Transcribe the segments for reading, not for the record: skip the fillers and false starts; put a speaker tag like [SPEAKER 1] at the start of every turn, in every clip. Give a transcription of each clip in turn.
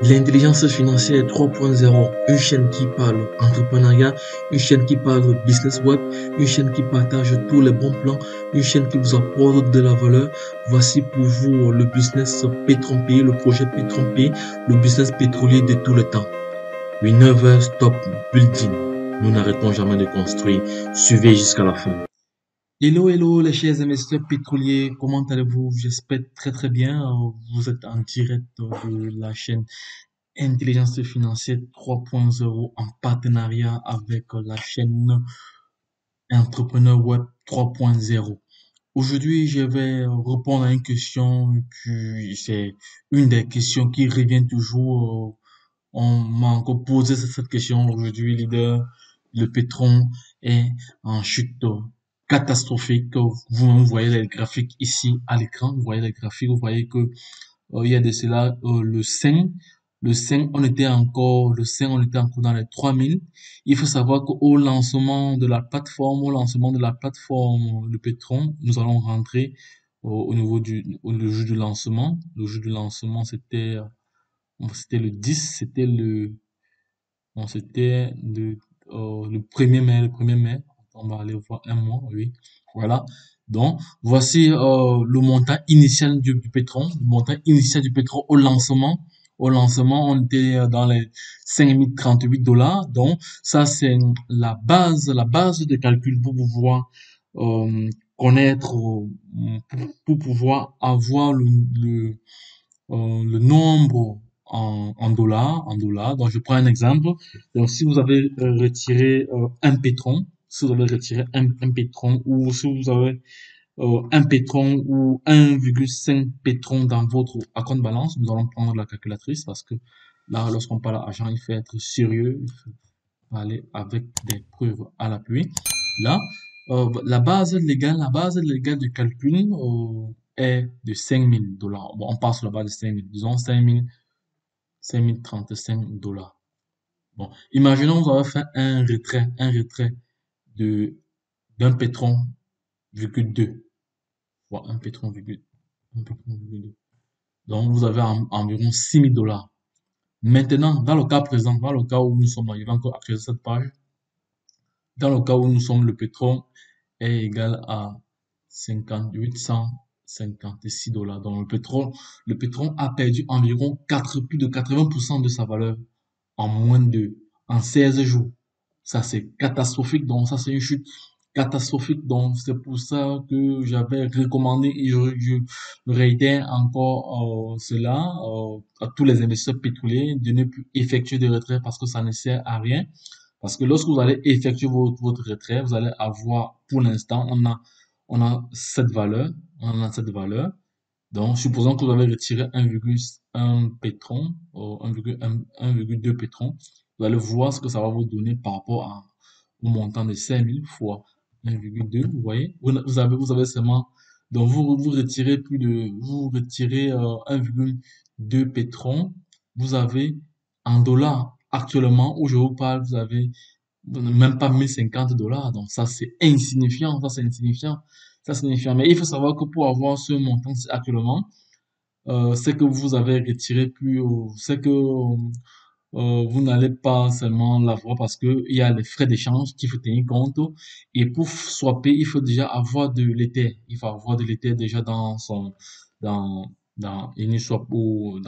[SPEAKER 1] L'intelligence financière 3.0, une chaîne qui parle entrepreneuriat, une chaîne qui parle business web, une chaîne qui partage tous les bons plans, une chaîne qui vous apporte de la valeur. Voici pour vous le business Pétrompier, le projet Pétrompier, le business pétrolier de tout le temps. We never stop building. Nous n'arrêtons jamais de construire. Suivez jusqu'à la fin. Hello, hello les chers investisseurs pétroliers, comment allez-vous? J'espère très très bien. Vous êtes en direct de la chaîne Intelligence financière 3.0 en partenariat avec la chaîne Entrepreneur Web 3.0. Aujourd'hui, je vais répondre à une question qui c'est une des questions qui revient toujours. On m'a encore posé cette question aujourd'hui, leader. Le pétrole est en chute catastrophique. Vous-même voyez les graphiques ici à l'écran. Vous voyez les graphiques, vous voyez que il y a de cela le 5 on était encore dans les 3000. Il faut savoir qu'au lancement de la plateforme, le Petron, nous allons rentrer au niveau le jour du lancement. Le jour du lancement, c'était le 10, le 1er mai, On va aller voir un mois, oui. Voilà. Donc, voici le montant initial du pétrole. Le montant initial du pétrole au lancement. Au lancement, on était dans les 5038 $. Donc, ça, c'est la base de calcul pour pouvoir connaître, pour pouvoir avoir le nombre en dollars. Donc, je prends un exemple. Donc, si vous avez retiré un pétron, si vous avez retiré un pétron ou si vous avez un pétron ou 1,5 pétron dans votre account balance, nous allons prendre la calculatrice parce que là, lorsqu'on parle d'argent, il faut être sérieux, il faut aller avec des preuves à l'appui. Là, la base légale du calcul est de 5000 $. Bon, on passe sur la base de 5000, disons 5035 $. Bon, imaginons que vous avez fait un retrait de d'un pétron virgule 2, soit un pétron virgule 2. Donc, vous avez environ 6000 $. Maintenant, dans le cas présent, dans le cas où nous sommes, je vais encore actualiser cette page. Dans le cas où nous sommes, le pétrole est égal à 5856 $. Donc, le pétrole a perdu environ plus de 80% de sa valeur en 16 jours. Ça, c'est catastrophique. Donc, ça, c'est une chute catastrophique. Donc, c'est pour ça que j'avais recommandé et je réitère encore cela à tous les investisseurs pétroliers de ne plus effectuer de retrait parce que ça ne sert à rien. Parce que lorsque vous allez effectuer votre retrait, vous allez avoir, pour l'instant, on a cette valeur, Donc, supposons que vous avez retiré 1,1 pétron, ou 1,2 pétron, vous allez voir ce que ça va vous donner par rapport au montant de 5000 fois 1,2, vous voyez? Vous avez seulement, donc vous retirez 1,2 pétron, vous avez en dollars, actuellement, où je vous parle, vous avez même pas 1050 $. Donc ça, c'est insignifiant. Ça, c'est insignifiant. Ça, c'est insignifiant. Mais il faut savoir que pour avoir ce montant actuellement, c'est que vous avez retiré c'est que vous n'allez pas seulement l'avoir parce que il y a les frais d'échange qu'il faut tenir compte. Et pour swapper, il faut déjà avoir de l'Ether. Il faut avoir de l'Ether déjà dans, dans Uniswap ou euh,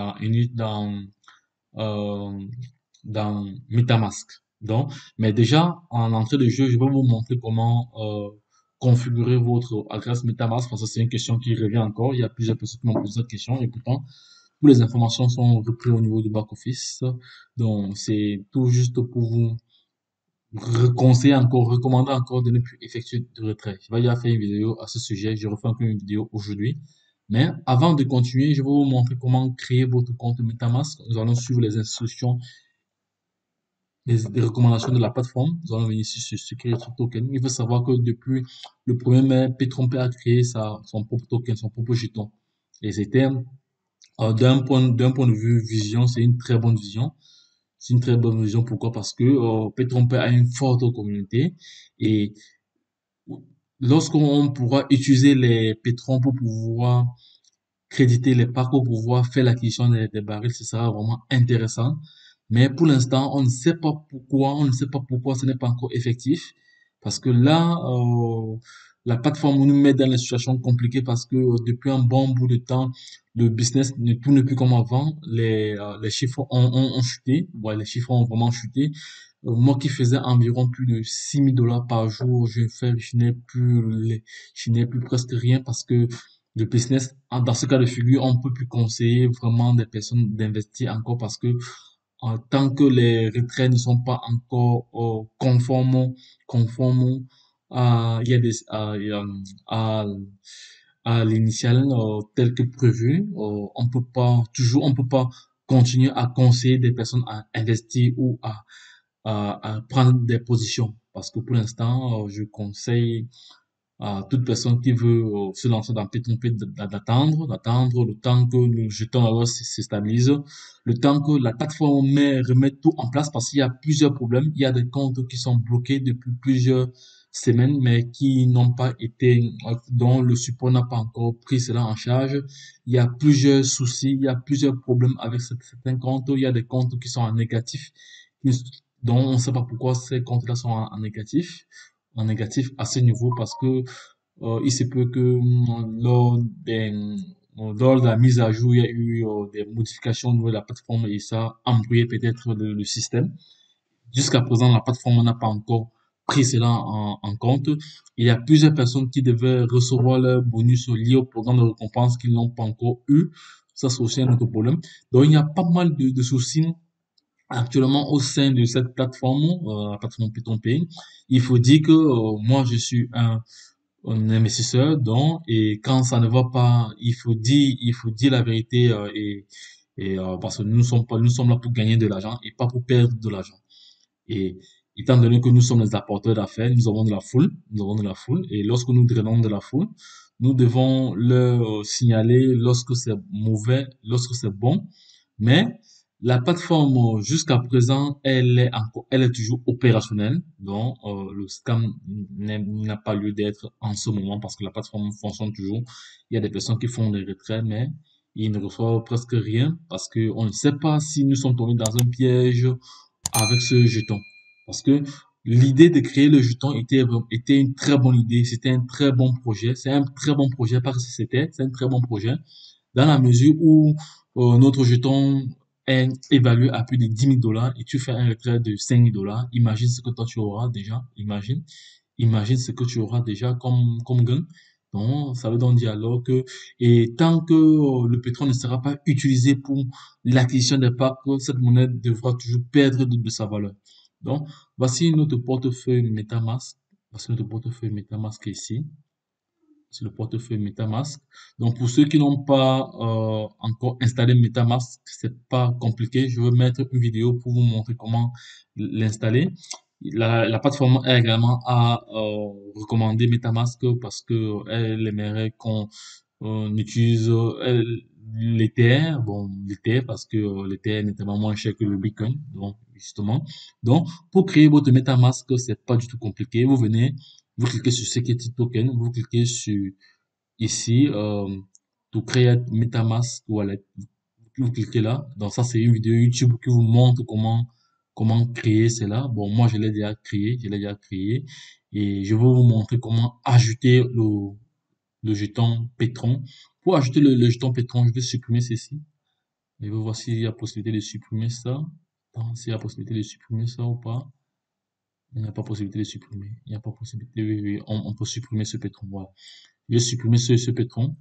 [SPEAKER 1] dans MetaMask. Donc, mais déjà, en entrée de jeu, je vais vous montrer comment configurer votre adresse MetaMask parce que c'est une question qui revient encore. Il y a plusieurs personnes qui m'ont posé cette question et pourtant, toutes les informations sont reprises au niveau du back-office. Donc, c'est tout juste pour vous recommander encore de ne plus effectuer de retrait. Je vais déjà faire une vidéo à ce sujet. Je refais encore une vidéo aujourd'hui. Mais avant de continuer, je vais vous montrer comment créer votre compte MetaMask. Nous allons suivre les instructions des recommandations de la plateforme. Nous allons venir ici sur Security Token. Il faut savoir que depuis le 1er mai, Petron a créé son propre token, son propre jeton. Et c'était, d'un point de vue vision, c'est une très bonne vision. C'est une très bonne vision. Pourquoi? Parce que Petron a une forte communauté et lorsqu'on pourra utiliser les pétrons pour pouvoir créditer les parcours pour pouvoir faire l'acquisition des barils, ce sera vraiment intéressant. Mais pour l'instant, on ne sait pas pourquoi ce n'est pas encore effectif. Parce que là, la plateforme nous met dans une situation compliquée parce que depuis un bon bout de temps, le business ne tourne plus comme avant. Les chiffres ont chuté. Ouais, les chiffres ont vraiment chuté. Moi qui faisais environ plus de 6 000 $ par jour, je n'ai plus presque rien parce que le business, dans ce cas de figure, on peut plus conseiller vraiment des personnes d'investir encore parce que tant que les retraits ne sont pas encore conformes il y a à l'initial tel que prévu, on peut pas continuer à conseiller des personnes à investir ou à prendre des positions parce que pour l'instant, je conseille à toute personne qui veut se lancer dans P2P d'attendre le temps que le jeton alors se stabilise, le temps que la plateforme remet tout en place parce qu'il y a plusieurs problèmes. Il y a des comptes qui sont bloqués depuis plusieurs semaines mais qui n'ont pas été, dont le support n'a pas encore pris cela en charge. Il y a plusieurs soucis, il y a plusieurs problèmes avec certains comptes. Il y a des comptes qui sont en négatif, dont on ne sait pas pourquoi ces comptes-là sont en négatif à ce niveau parce que il se peut que lors de la mise à jour, il y a eu des modifications au niveau de la plateforme et ça a embrouillé peut-être le système. Jusqu'à présent, la plateforme n'a pas encore pris cela en compte. Il y a plusieurs personnes qui devaient recevoir leur bonus lié au programme de récompense qu'ils n'ont pas encore eu. Ça, c'est aussi un autre problème. Donc, il y a pas mal de soucis actuellement au sein de cette plateforme, la plateforme Python Pay. Il faut dire que moi, je suis un investisseur, donc, et quand ça ne va pas, il faut dire la vérité, parce que nous sommes là pour gagner de l'argent et pas pour perdre de l'argent. Et étant donné que nous sommes les apporteurs d'affaires, nous avons de la foule, et lorsque nous drainons de la foule, nous devons leur signaler lorsque c'est mauvais, lorsque c'est bon. Mais la plateforme, jusqu'à présent, elle est toujours opérationnelle. Donc, le scam n'a pas lieu d'être en ce moment parce que la plateforme fonctionne toujours. Il y a des personnes qui font des retraits, mais ils ne reçoivent presque rien parce que on ne sait pas si nous sommes tombés dans un piège avec ce jeton. Parce que l'idée de créer le jeton était une très bonne idée, c'était un très bon projet, c'est un très bon projet, pas que c'est un très bon projet, dans la mesure où notre jeton est évalué à plus de 10 000 $ et tu fais un retrait de 5 000 $, imagine ce que toi tu auras déjà, imagine ce que tu auras déjà comme gain. Donc, ça veut donc dire alors que, et tant que le pétrole ne sera pas utilisé pour l'acquisition des packs, cette monnaie devra toujours perdre de sa valeur. Donc, voici notre portefeuille MetaMask. Voici notre portefeuille MetaMask ici. C'est le portefeuille MetaMask. Donc, pour ceux qui n'ont pas encore installé MetaMask, c'est pas compliqué. Je vais mettre une vidéo pour vous montrer comment l'installer. La plateforme est également à recommander MetaMask parce que elle aimerait qu'on utilise l'Ether, bon, l'Ether parce que l'Ether est tellement moins cher que le Bitcoin, donc justement. Donc, pour créer votre MetaMask, c'est pas du tout compliqué. Vous venez, vous cliquez sur Security Token, vous cliquez sur ici, to create MetaMask Wallet. Vous cliquez là. Donc ça, c'est une vidéo YouTube qui vous montre comment créer cela. Bon, moi, je l'ai déjà créé. Et je vais vous montrer comment ajouter le jeton Petron. Pour ajouter le jeton Petron, je vais supprimer ceci. Je vais voir s'il y a possibilité de supprimer ça. S'il y a possibilité de supprimer ça ou pas. Il n'y a pas possibilité de supprimer. Il n'y a pas possibilité. Oui, oui, on peut supprimer ce Petron. Voilà. Je vais supprimer ce Petron.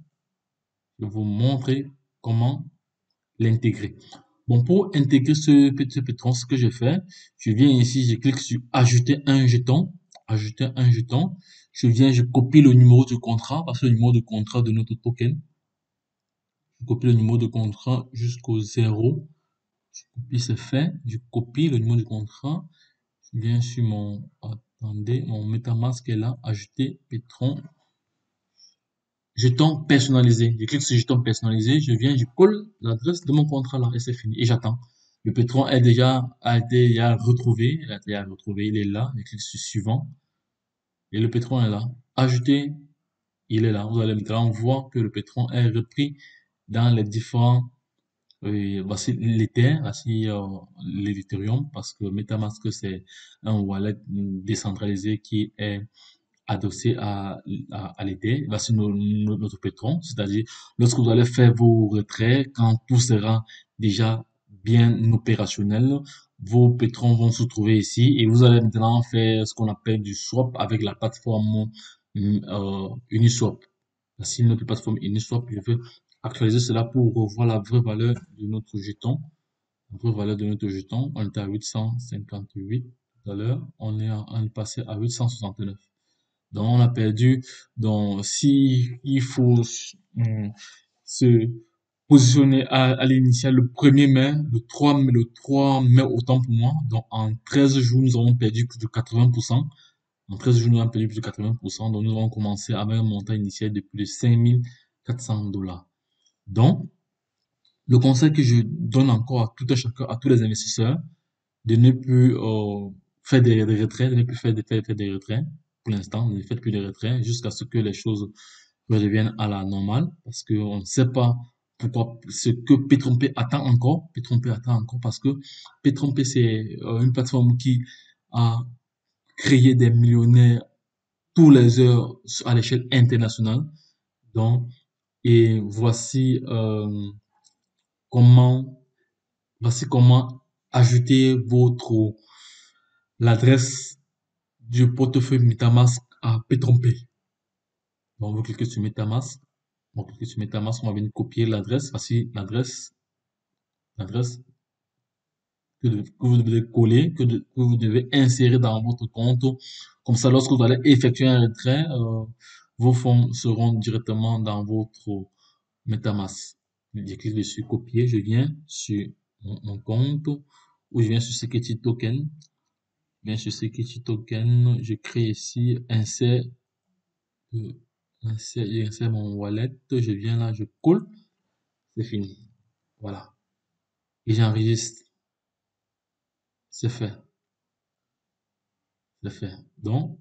[SPEAKER 1] Je vais vous montrer comment l'intégrer. Bon, pour intégrer ce petit Petron, ce que je fais, je viens ici, je clique sur ajouter un jeton, ajouter un jeton. Je viens, je copie le numéro de contrat, parce que le numéro de contrat de notre token. Je copie le numéro de contrat jusqu'au 0. Je copie, c'est fait. Je copie le numéro de contrat. Je viens sur attendez, mon MetaMask est là, ajouter Petron. Jeton personnalisé. Je clique sur jeton personnalisé, je viens, je colle l'adresse de mon contrat là et c'est fini. Et j'attends. Le pétron a été retrouvé, il est là. Je clique sur suivant et le pétron est là. Ajouter, il est là. Vous allez maintenant voir que le pétron est repris dans les différents, voici l'Ether, voici l'Ethereum, parce que MetaMask, c'est un wallet décentralisé qui est adossé à l'Ether. Voici notre pétron, c'est-à-dire lorsque vous allez faire vos retraits, quand tout sera déjà bien opérationnel, vos pétrons vont se trouver ici et vous allez maintenant faire ce qu'on appelle du swap avec la plateforme Uniswap. Voici notre plateforme Uniswap. Je vais actualiser cela pour revoir la vraie valeur de notre jeton. La vraie valeur de notre jeton, on était à 858 tout à l'heure. On est passé à 869. Donc, on a perdu. Donc, si il faut se positionner à l'initial le 1er mai, le 3 mai autant pour moi. Donc, en 13 jours, nous avons perdu plus de 80%. En 13 jours, nous avons perdu plus de 80%. Donc, nous avons commencé avec un montant initial de plus de 5 400 $. Donc, le conseil que je donne encore à tout un chacun, à tous les investisseurs, de ne plus faire des retraits, de ne plus faire des retraits. Pour l'instant, ne faites plus de retraits jusqu'à ce que les choses redeviennent à la normale, parce qu'on ne sait pas pourquoi ce que P-Trompé attend encore. P-Trompé attend encore parce que P-Trompé, c'est une plateforme qui a créé des millionnaires tous les heures à l'échelle internationale. Donc, et comment, voici comment ajouter l'adresse du portefeuille MetaMask à P-Trompé. Donc, vous cliquez sur MetaMask. On clique sur MetaMask, on va venir copier l'adresse. Voici l'adresse que vous devez coller, que vous devez insérer dans votre compte. Comme ça, lorsque vous allez effectuer un retrait, vos fonds seront directement dans votre MetaMask. Je clique dessus, copier, je viens sur mon compte, ou je viens sur Security Token. Bien sur Security Token, je crée ici, euh, insère mon wallet, je viens là, je colle, c'est fini. Voilà. Et j'enregistre. C'est fait. C'est fait. Donc,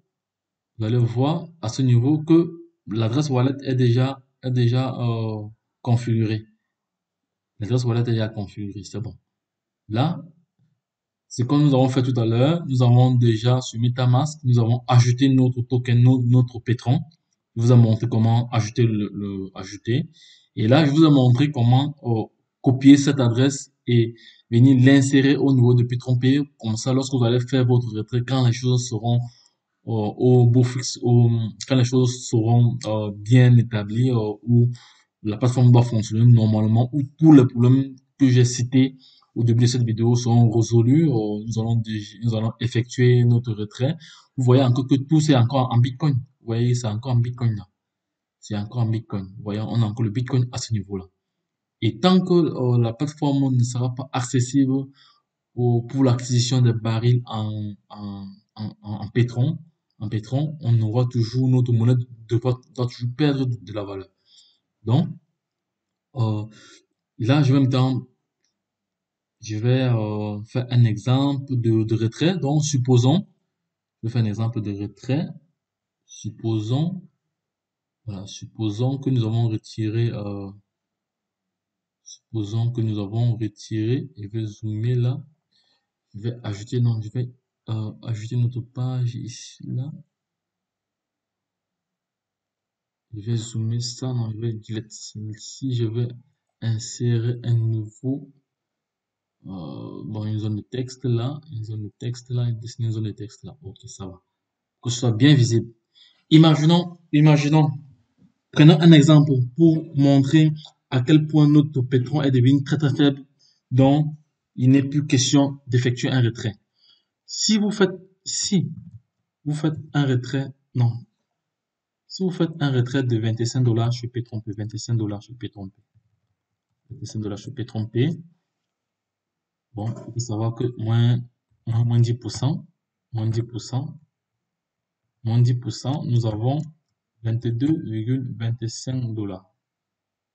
[SPEAKER 1] vous allez voir à ce niveau que l'adresse wallet est déjà configurée. L'adresse wallet est déjà configurée. C'est bon. Là, c'est comme nous avons fait tout à l'heure. Nous avons déjà sur MetaMask, nous avons ajouté notre token, notre pétron. Je vous ai montré comment ajouter ajouter. Et là, je vous ai montré comment copier cette adresse et venir l'insérer au niveau de Pétron Pay. Comme ça, lorsque vous allez faire votre retrait, quand les choses seront au beau fixe, quand les choses seront bien établies, où la plateforme va fonctionner normalement, où tous les problèmes que j'ai cités au début de cette vidéo seront résolus, nous allons effectuer notre retrait. Vous voyez encore que tout c'est encore en Bitcoin. Vous voyez, c'est encore en Bitcoin là. C'est encore en Bitcoin. Vous voyez, on a encore le Bitcoin à ce niveau-là. Et tant que la plateforme ne sera pas accessible pour l'acquisition des barils en pétron, on aura toujours notre monnaie doit toujours perdre de la valeur. Donc, euh, là, je vais faire un exemple de retrait. Donc, je vais faire un exemple de retrait. Supposons, voilà, supposons que nous avons retiré, je vais zoomer là, je vais ajouter, non, je vais ajouter notre page ici, là. Je vais zoomer ça, non, je vais delete celle-ci, je vais insérer un nouveau, bon, une zone de texte là, et dessiner une zone de texte là. Ok, ça va. Que ce soit bien visible. Imaginons, prenons un exemple pour montrer à quel point notre pétron est devenu très très faible, donc il n'est plus question d'effectuer un retrait. Si vous faites, si vous faites un retrait, non, si vous faites un retrait de 25 $, je peux tromper, 25 $, je peux tromper, 25 $, je peux tromper. Bon, il faut savoir que moins 10%, moins 10%, moins 10%, nous avons 22,25 $.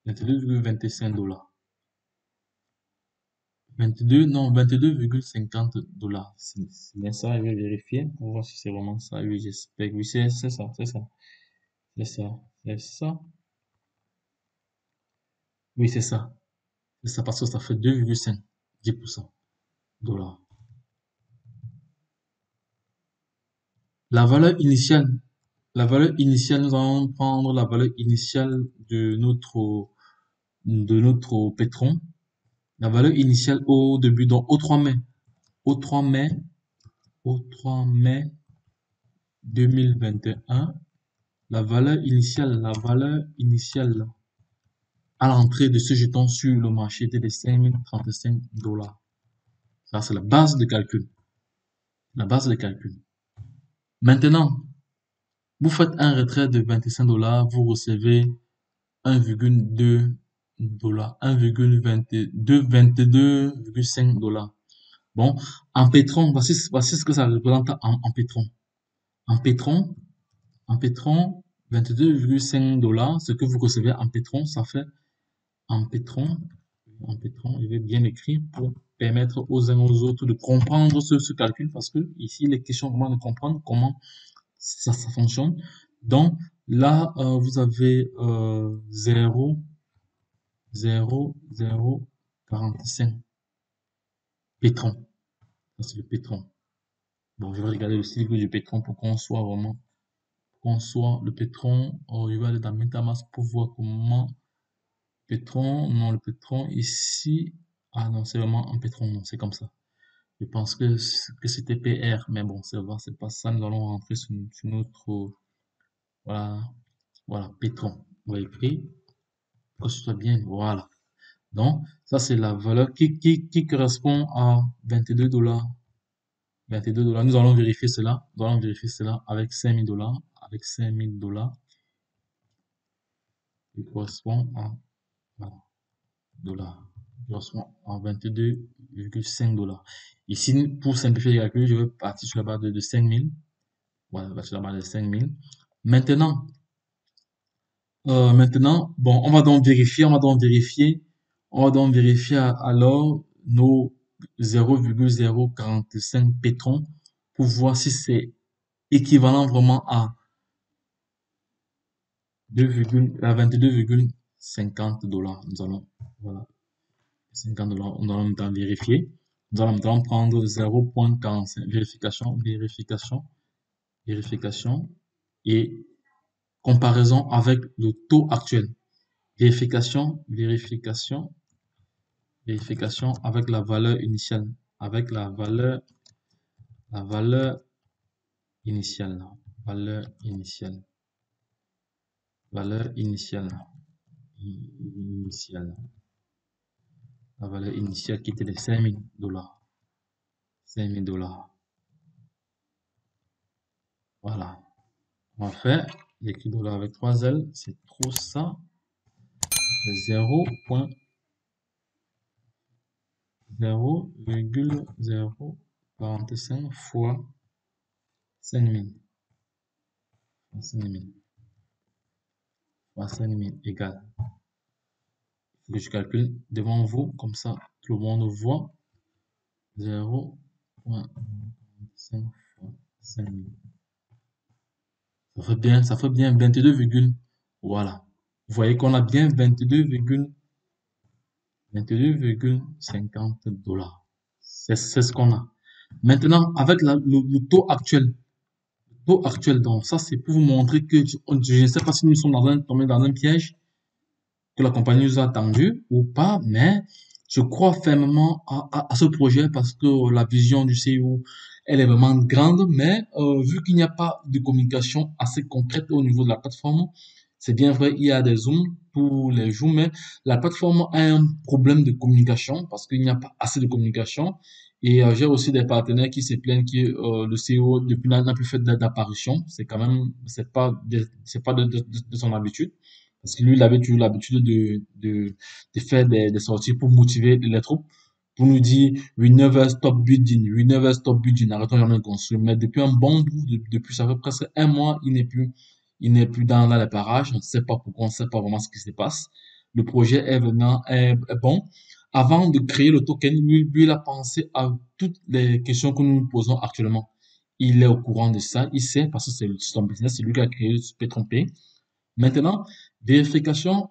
[SPEAKER 1] 22,25 $. 22, non, 22,50 $. C'est bien ça, je vais vérifier pour voir si c'est vraiment ça. Oui, j'espère que oui, c'est ça, c'est ça, c'est ça, c'est ça. Oui, c'est ça. C'est ça parce que ça fait 2,5, 10% dollars. La valeur initiale, nous allons prendre la valeur initiale de notre pétron. La valeur initiale au début, donc au 3 mai. Au 3 mai, au 3 mai 2021, la valeur initiale à l'entrée de ce jeton sur le marché était de 5035 dollars. Ça, c'est la base de calcul. La base de calcul. Maintenant, vous faites un retrait de 25 dollars, vous recevez 1,2 dollars, 22,5 dollars. Bon, en pétron, voici ce que ça représente en pétron. En pétron, en pétron, 22,5 dollars, ce que vous recevez en pétron, ça fait en pétron, je vais bien écrire pour permettre aux uns aux autres de comprendre ce calcul parce que ici, il est question vraiment de comprendre comment ça fonctionne. Donc, là, vous avez 0,0045 pétron. Ça, c'est le pétron. Bon, je vais regarder le cycle du pétron pour qu'on soit le pétron. Je vais aller dans MetaMask pour voir comment pétron, non, le pétron ici. Ah non, c'est vraiment un pétron, non, c'est comme ça. Je pense que c'était PR, mais bon, c'est pas ça. Nous allons rentrer sur notre, voilà, voilà, pétron. On va écrire, que ce soit bien, voilà. Donc, ça, c'est la valeur qui correspond à 22 dollars. 22 dollars. Nous allons vérifier cela. Nous allons vérifier cela avec 5000 dollars. Avec 5000 dollars, il correspond à, voilà, dollars. Il correspond à 22,5 dollars. Ici, pour simplifier les calculs, je vais partir sur la base de 5000. Voilà, sur la base de 5000. Maintenant, bon, on va donc vérifier alors nos 0,045 pétrons pour voir si c'est équivalent vraiment à 22,50 dollars. Voilà, 50 dollars. Nous allons maintenant vérifier. Nous allons maintenant prendre 0,45. Vérification et comparaison avec le taux actuel. Vérification avec la valeur initiale. Avec la valeur initiale. Valeur initiale. Valeur initiale. La valeur initiale qui était de 5000 dollars. 5000 dollars. Voilà. On va faire l'écrit dollar avec 3 L. C'est trop ça. 0,045 fois 5000. 5000. Fois 5000 égale. Il faut que je calcule devant vous, comme ça tout le monde voit. 0,5 fois 5000. Ça fait bien 22, voilà. Vous voyez qu'on a bien 22,50 dollars. C'est ce qu'on a. Maintenant, avec le taux actuel, donc ça c'est pour vous montrer que je ne sais pas si nous sommes tombés dans un piège que la compagnie nous a tendu ou pas, mais je crois fermement à ce projet parce que la vision du CEO, elle est vraiment grande, mais vu qu'il n'y a pas de communication assez concrète au niveau de la plateforme, c'est bien vrai, il y a des Zooms pour les jours, mais la plateforme a un problème de communication parce qu'il n'y a pas assez de communication. Et j'ai aussi des partenaires qui se plaignent que le CEO depuis n'a plus fait d'apparition. C'est quand même, c'est pas de son habitude. Parce que lui, il avait toujours l'habitude de faire des sorties pour motiver les troupes, pour nous dire, we never stop building, n'arrêtons jamais de construire. Mais depuis un bon bout, depuis ça fait presque un mois, il n'est plus dans les parages. On ne sait pas pourquoi, on ne sait pas vraiment ce qui se passe. Le projet est bon. Avant de créer le token, lui, il a pensé à toutes les questions que nous nous posons actuellement. Il est au courant de ça, il sait, parce que c'est son business, c'est lui qui a créé Petron Pay. Maintenant, vérification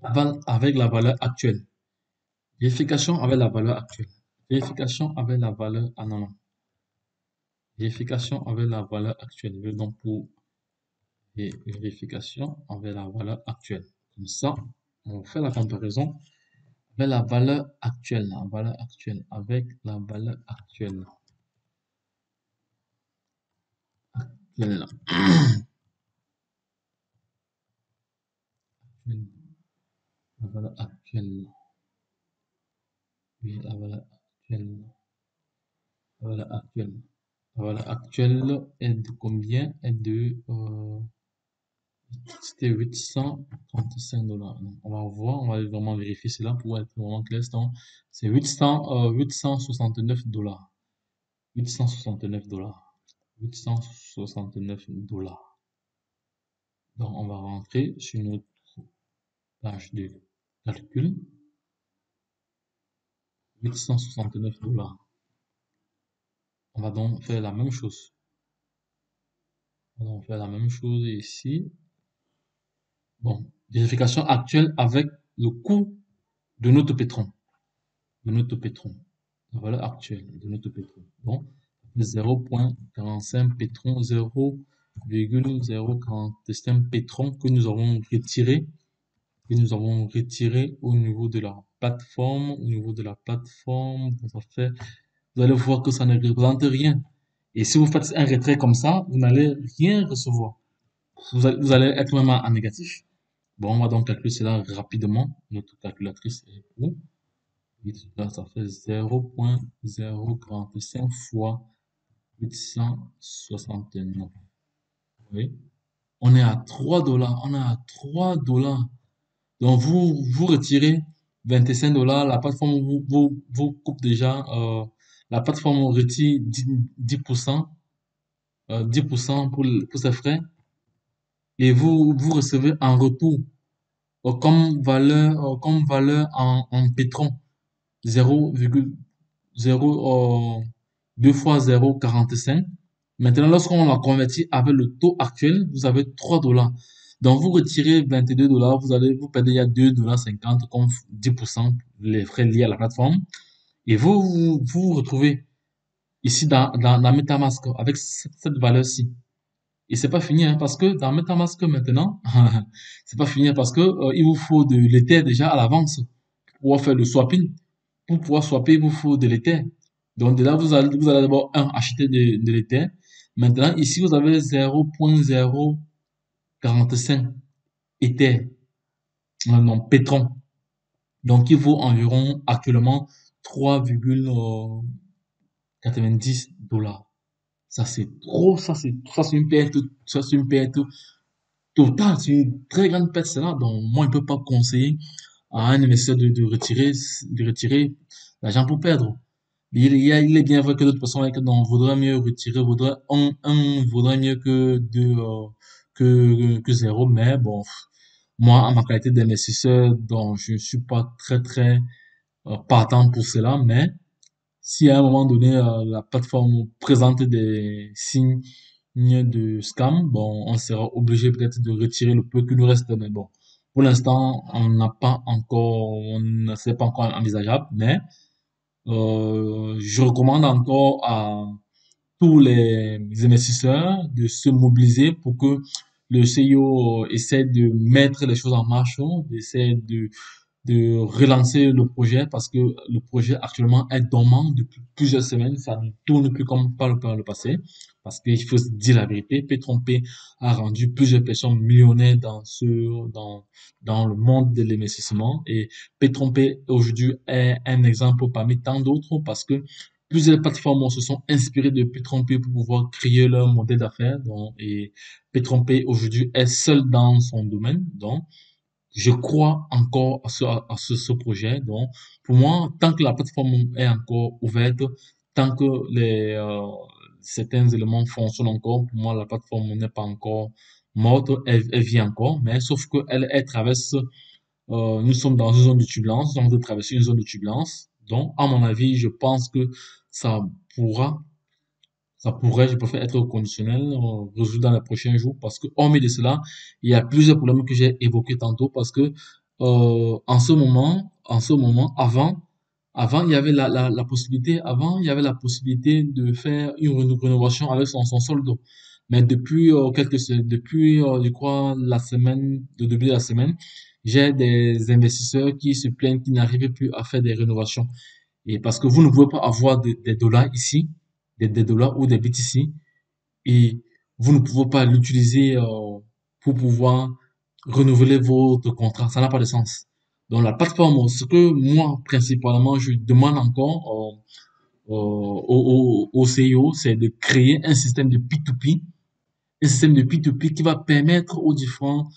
[SPEAKER 1] avec la valeur actuelle. Vérification avec la valeur actuelle. Vérification avec la valeur, ah non, non. Vérification avec la valeur actuelle. Je vais donc pour vérification avec la valeur actuelle. Comme ça, on fait la comparaison avec la valeur actuelle, avec la valeur actuelle. Actuelle. La valeur actuelle. Oui, la valeur actuelle. La valeur actuelle. La valeur actuelle est de combien? Est de c'était 835 dollars. On va voir, on va vraiment vérifier cela pour être vraiment clair. C'est 869 dollars. 869 dollars. 869 dollars. Donc, on va rentrer sur notre page de calcul. 869 dollars. On va donc faire la même chose. On va faire la même chose ici. Bon, vérification actuelle avec le coût de notre pétron. De notre pétron. La valeur actuelle de notre pétron. Donc, 0.45 pétron, 0,045 pétron que nous avons retiré au niveau de la plateforme. Au niveau de la plateforme, ça fait, vous allez voir que ça ne représente rien. Et si vous faites un retrait comme ça, vous n'allez rien recevoir. Vous allez être même en négatif. Bon, on va donc calculer cela rapidement. Notre calculatrice est où? Là, ça fait 0.045 fois 869. Oui. On est à 3 dollars. On est à 3 dollars. Donc, vous retirez 25 dollars. La plateforme vous coupe déjà, la plateforme retire 10%, 10% pour ses frais. Et vous recevez en retour, comme valeur en pétron, 0,0, 2 fois 0,45. Maintenant, lorsqu'on la convertit avec le taux actuel, vous avez 3 dollars. Donc, vous retirez 22 dollars, vous perdez il y a 2,50 dollars comme 10% les frais liés à la plateforme. Et vous retrouvez ici dans MetaMask avec cette valeur-ci. Et c'est pas fini, hein, parce que dans MetaMask maintenant, c'est pas fini, hein, parce que il vous faut de l'Ether déjà à l'avance pour pouvoir faire le swapping. Pour pouvoir swapper, il vous faut de l'Ether. Donc de là, vous allez d'abord acheter de l'Ether. Maintenant, ici, vous avez 0.045 Ether, non, Pétron. Donc, il vaut environ actuellement 3,90 dollars. Ça, c'est trop, ça, c'est une perte, ça, c'est une perte totale, c'est une très grande perte, cela. Donc, moi, je ne peux pas conseiller à un investisseur de retirer l'argent pour perdre. Il est bien vrai que d'autres personnes voudraient mieux retirer, vaudrait mieux que deux, que zéro, mais bon, moi, en ma qualité d'investisseur, donc, je ne suis pas très, très partant pour cela, mais si à un moment donné, la plateforme présente des signes de scam, bon, on sera obligé peut-être de retirer le peu qui nous reste, mais bon, pour l'instant, on ne sait pas encore envisageable, mais je recommande encore à tous les investisseurs de se mobiliser pour que le CIO essaie de mettre les choses en marche, essaie de relancer le projet parce que le projet actuellement est dormant depuis plusieurs semaines. Ça ne tourne plus comme par le passé. Parce qu'il faut se dire la vérité, P3P a rendu plusieurs personnes millionnaires dans le monde de l'investissement. Et P3P aujourd'hui est un exemple parmi tant d'autres parce que plusieurs plateformes se sont inspirées de P3P pour pouvoir créer leur modèle d'affaires. Et P3P aujourd'hui est seul dans son domaine. Donc, je crois encore ce projet. Donc, pour moi, tant que la plateforme est encore ouverte, tant que certains éléments fonctionnent encore, pour moi, la plateforme n'est pas encore morte, elle vit encore, mais sauf elle traverse, nous sommes dans une zone de turbulence, nous sommes en train de traverser une zone de turbulence. Donc, à mon avis, je pense que ça pourra je préfère être au conditionnel, résoudre dans les prochains jours, parce que, hormis de cela, il y a plusieurs problèmes que j'ai évoqués tantôt, parce que, avant, il y avait la possibilité, avant, il y avait la possibilité de faire une rénovation avec son solde. Mais depuis depuis, je crois, le début de la semaine, j'ai des investisseurs qui se plaignent qu'ils n'arrivent plus à faire des rénovations. Et parce que vous ne pouvez pas avoir des dollars ici, des dollars ou des BTC, et vous ne pouvez pas l'utiliser pour pouvoir renouveler votre contrat. Ça n'a pas de sens. Donc la plateforme, ce que moi principalement je demande encore au CIO, c'est de créer un système de P2P, un système de P2P qui va permettre aux différents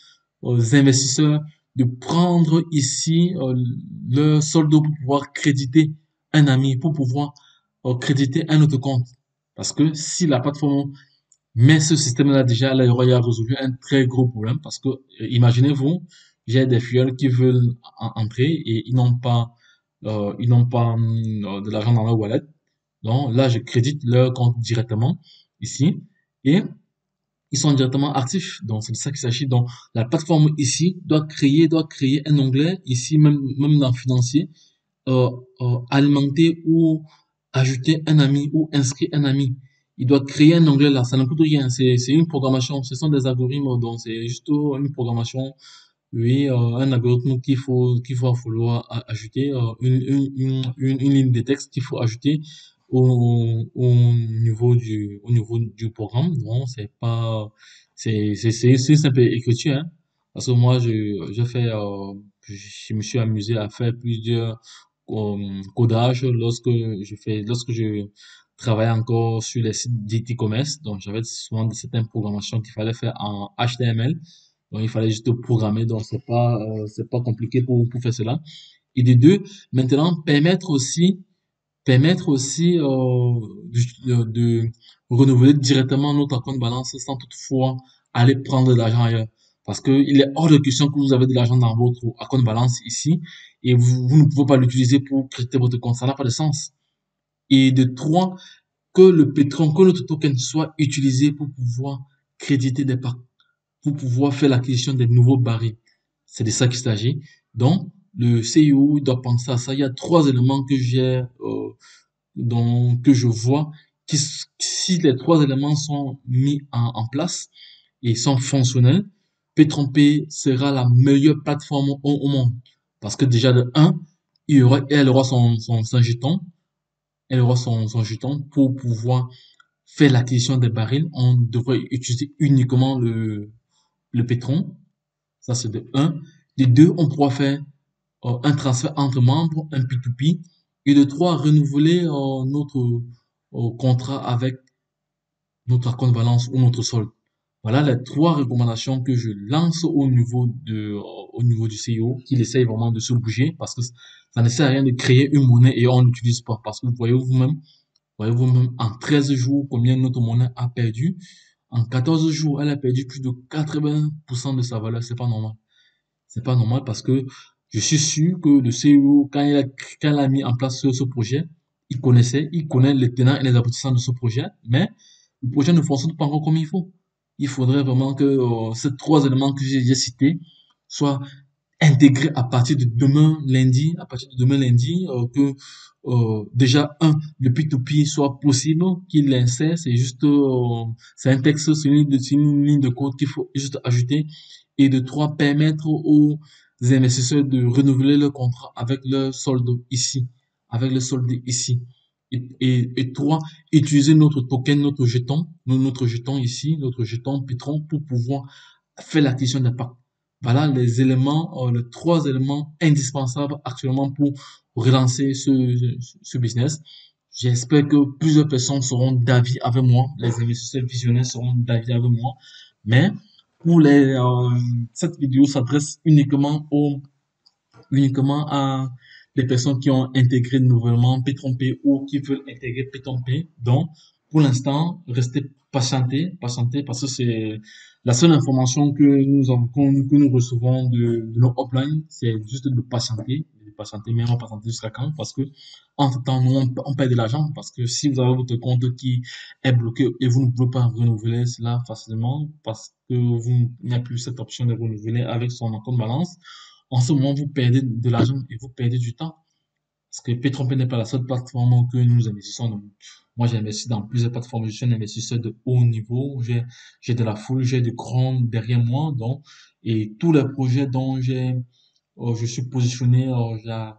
[SPEAKER 1] investisseurs de prendre ici leur solde pour pouvoir créditer un ami, pour pouvoir créditer un autre compte. Parce que si la plateforme mais ce système-là, déjà, là, il aurait résolu un très gros problème parce que, imaginez-vous, j'ai des filleuls qui veulent entrer et ils n'ont pas de l'argent dans leur wallet. Donc là, je crédite leur compte directement ici et ils sont directement actifs. Donc c'est de ça qu'il s'agit. Donc la plateforme ici doit créer un onglet ici, même dans financier, alimenter ou ajouter un ami ou inscrire un ami. Il doit créer un onglet là, ça ne coûte rien, c'est une programmation, ce sont des algorithmes, donc c'est juste une programmation, oui, un algorithme qu'il faut falloir ajouter, une ligne de texte qu'il faut ajouter au niveau du programme. Donc c'est pas, c'est une simple écriture, hein. Parce que moi, je me suis amusé à faire plusieurs codage lorsque je travaillais encore sur les sites d'e-commerce. Donc, j'avais souvent certaines programmations qu'il fallait faire en HTML. Donc, il fallait juste programmer. Donc, c'est pas compliqué pour faire cela. Et de deux, maintenant, permettre aussi de renouveler directement notre compte balance sans toutefois aller prendre de l'argent ailleurs. Parce que il est hors de question que vous avez de l'argent dans votre compte balance ici et vous ne pouvez pas l'utiliser pour créditer votre compte. Ça n'a pas de sens. Et de trois, que notre token soit utilisé pour pouvoir créditer des packs, pour pouvoir faire l'acquisition des nouveaux barils. C'est de ça qu'il s'agit. Donc, le CIO doit penser à ça. Il y a trois éléments que je vois qui, si les trois éléments sont mis en place et sont fonctionnels, P3P sera la meilleure plateforme au monde. Parce que déjà de un, elle aura son jeton, elle aura son jeton pour pouvoir faire l'acquisition des barils. On devrait utiliser uniquement le pétron. Ça, c'est de un. De deux, on pourra faire un transfert entre membres, un P2P. Et de trois, renouveler notre contrat avec notre compte balance ou notre solde. Voilà les trois recommandations que je lance au niveau du CEO, qu'il essaye vraiment de se bouger parce que ça ne sert à rien de créer une monnaie et on n'utilise pas. Parce que voyez vous-même, en 13 jours, combien notre monnaie a perdu. En 14 jours, elle a perdu plus de 80% de sa valeur. C'est pas normal. C'est pas normal parce que je suis sûr que le CEO, quand il a mis en place ce projet, il connaît les tenants et les aboutissants de ce projet, mais le projet ne fonctionne pas encore comme il faut. Il faudrait vraiment que ces trois éléments que j'ai cités soient intégrés à partir de demain lundi, que déjà le P2P soit possible, qu'il l'insère, c'est un texte, c'est une ligne de code qu'il faut juste ajouter, et de trois, permettre aux investisseurs de renouveler leur contrat avec leur solde ici, avec le solde ici. Et trois, utiliser notre token, notre jeton ici, notre jeton Pitron pour pouvoir faire l'acquisition d'impact. Voilà les trois éléments indispensables actuellement pour relancer ce business. J'espère que plusieurs personnes seront d'avis avec moi, les investisseurs visionnaires seront d'avis avec moi, mais cette vidéo s'adresse uniquement à les personnes qui ont intégré nouvellement P3P ou qui veulent intégrer P3P. Donc, pour l'instant, restez patientez parce que c'est la seule information que nous recevons de nos uplines, c'est juste de patienter, mais on va patienter jusqu'à quand? Parce que, entre temps, nous, on perd de l'argent parce que si vous avez votre compte qui est bloqué et vous ne pouvez pas renouveler cela facilement parce que il n'y a plus cette option de renouveler avec son compte balance, en ce moment, vous perdez de l'argent et vous perdez du temps. Parce que P3P n'est pas la seule plateforme que nous investissons. Donc, moi, j'ai investi dans plusieurs plateformes. Je suis un investisseur de haut niveau. J'ai de la foule, j'ai de grands derrière moi. Donc, et tous les projets dont je suis positionné,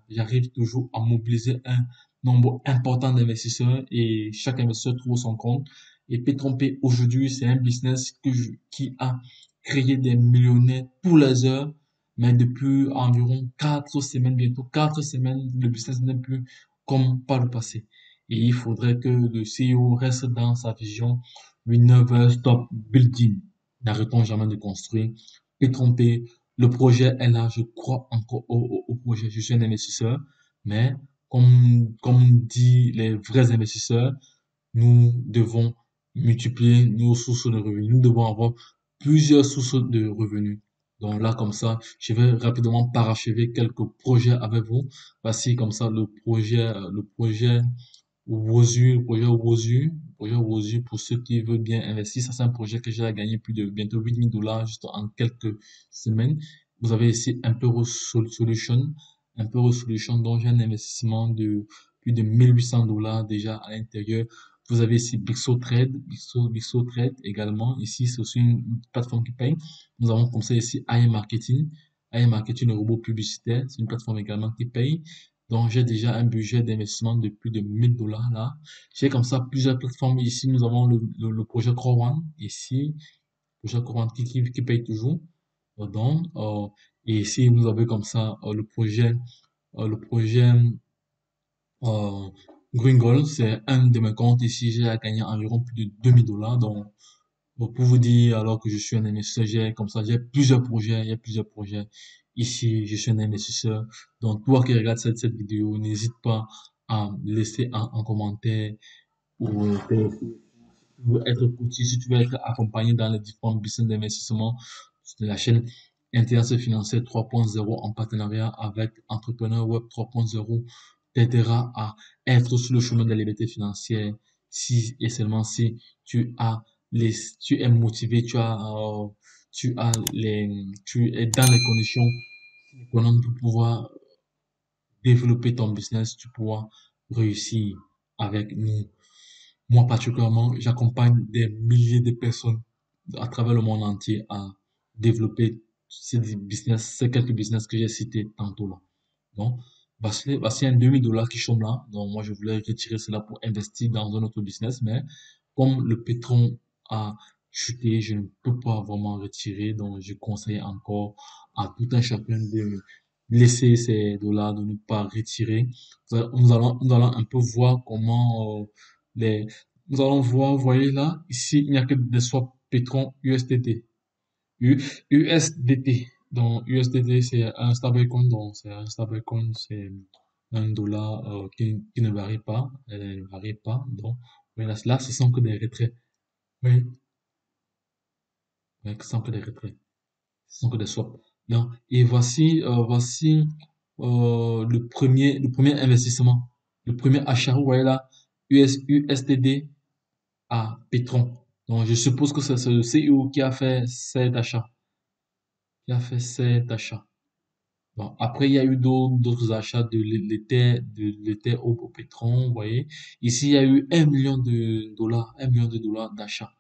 [SPEAKER 1] j'arrive toujours à mobiliser un nombre important d'investisseurs et chaque investisseur trouve son compte. Et P3P aujourd'hui, c'est un business qui a créé des millionnaires tous les heures, mais depuis environ 4 semaines, bientôt 4 semaines, le business n'est plus comme par le passé. Et il faudrait que le CEO reste dans sa vision We never stop building. N'arrêtons jamais de construire. P3P, le projet est là, je crois encore au projet. Je suis un investisseur, mais comme dit les vrais investisseurs, nous devons multiplier nos sources de revenus. Nous devons avoir plusieurs sources de revenus. Donc là, comme ça, je vais rapidement parachever quelques projets avec vous. Voici comme ça le projet Wozu, le projet Wozu pour ceux qui veulent bien investir. Ça, c'est un projet que j'ai gagné plus de bientôt 8 000 $ juste en quelques semaines. Vous avez ici un peu Solution dont j'ai un investissement de plus de 1 800 $ déjà à l'intérieur. Vous avez ici Bixo Trade également. Ici, c'est aussi une plateforme qui paye. Nous avons comme ça ici iMarketing. iMarketing, le robot publicitaire, c'est une plateforme également qui paye. Donc, j'ai déjà un budget d'investissement de plus de 1 000 $ là. J'ai comme ça plusieurs plateformes. Ici, nous avons le projet Crowone. Ici, projet Crowone qui paye toujours. Donc, et ici, vous avez comme ça le projet euh, Green Gold. C'est un de mes comptes. Ici, j'ai gagné environ plus de 2 000 $. Donc, pour vous dire, alors que je suis un investisseur, j'ai plusieurs projets, il y a plusieurs projets. Ici, je suis un investisseur. Donc, toi qui regardes cette vidéo, n'hésite pas à me laisser un commentaire ou tu veux être coaché, si tu veux être accompagné dans les différents business d'investissement de la chaîne Intelligence financière 3.0 en partenariat avec Entrepreneur Web 3.0 t'aidera à être sur le chemin de la liberté financière si et seulement si tu as tu es motivé, tu es dans les conditions économiques pour pouvoir développer ton business, tu pourras réussir avec nous. Moi, particulièrement, j'accompagne des milliers de personnes à travers le monde entier à développer ces quelques business que j'ai cités tantôt là. Donc, voici un 2 000 $ qui sont là. Donc, moi, je voulais retirer cela pour investir dans un autre business, mais comme le pétrole a chuté, je ne peux pas vraiment retirer. Donc, je conseille encore à tout un chacun de laisser ces dollars, de ne pas retirer. Nous allons un peu voir comment les, nous allons voir, vous voyez là, ici, il n'y a que des swaps pétrole USDT. USDT. Donc, USDT, c'est un stablecoin, donc c'est un stablecoin, c'est un dollar qui ne varie pas, elle ne varie pas. Donc, voilà, là, ce sont que des retraits. Oui, oui, ce sont que des retraits. Ce sont que des swaps. Donc, et voici le premier investissement, le premier achat, vous voyez là, USDT à Petron. Donc, je suppose que c'est le CEO qui a fait cet achat, qui a fait cet achat. Bon, après, il y a eu d'autres achats de l'éther au pétrole, vous voyez. Ici, il y a eu 1 million de dollars, 1 million de dollars d'achat.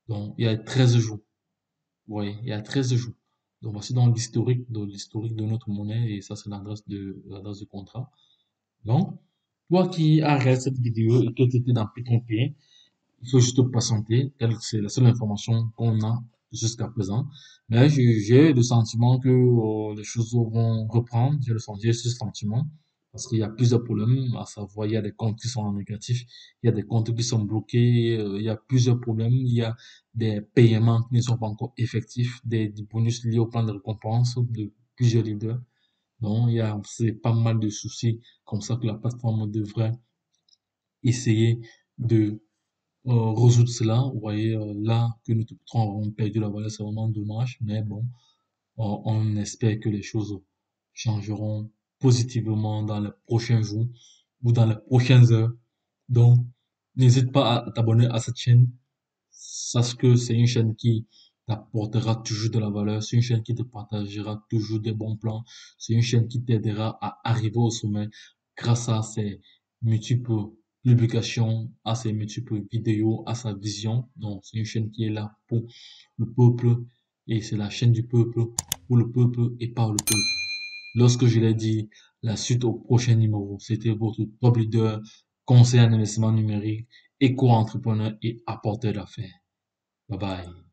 [SPEAKER 1] Donc, il y a 13 jours. Vous voyez, il y a 13 jours. Donc, voici donc l'historique de notre monnaie et ça, c'est l'adresse de contrat. Donc, toi qui as regardé cette vidéo et que tu étais dans Python P, il faut juste patienter. C'est la seule information qu'on a jusqu'à présent. Mais j'ai le sentiment que les choses vont reprendre. J'ai ce sentiment. Parce qu'il y a plusieurs problèmes, à savoir, il y a des comptes qui sont en négatif, il y a des comptes qui sont bloqués, il y a plusieurs problèmes, il y a des paiements qui ne sont pas encore effectifs, des bonus liés au plan de récompense de plusieurs leaders. Donc, c'est pas mal de soucis comme ça que la plateforme devrait essayer de résoudre cela. Vous voyez, là, que nous avons perdu la valeur, c'est vraiment dommage, mais bon, on espère que les choses changeront positivement dans les prochains jours ou dans les prochaines heures. Donc, n'hésite pas à t'abonner à cette chaîne. Sache que c'est une chaîne qui t'apportera toujours de la valeur. C'est une chaîne qui te partagera toujours des bons plans. C'est une chaîne qui t'aidera à arriver au sommet grâce à ses multiples publications, à ses multiples vidéos, à sa vision. Donc, c'est une chaîne qui est là pour le peuple et c'est la chaîne du peuple pour le peuple et par le peuple. Lorsque je l'ai dit, la suite au prochain numéro, c'était votre top leader, conseiller en investissement numérique, éco-entrepreneur et apporteur d'affaires. Bye bye.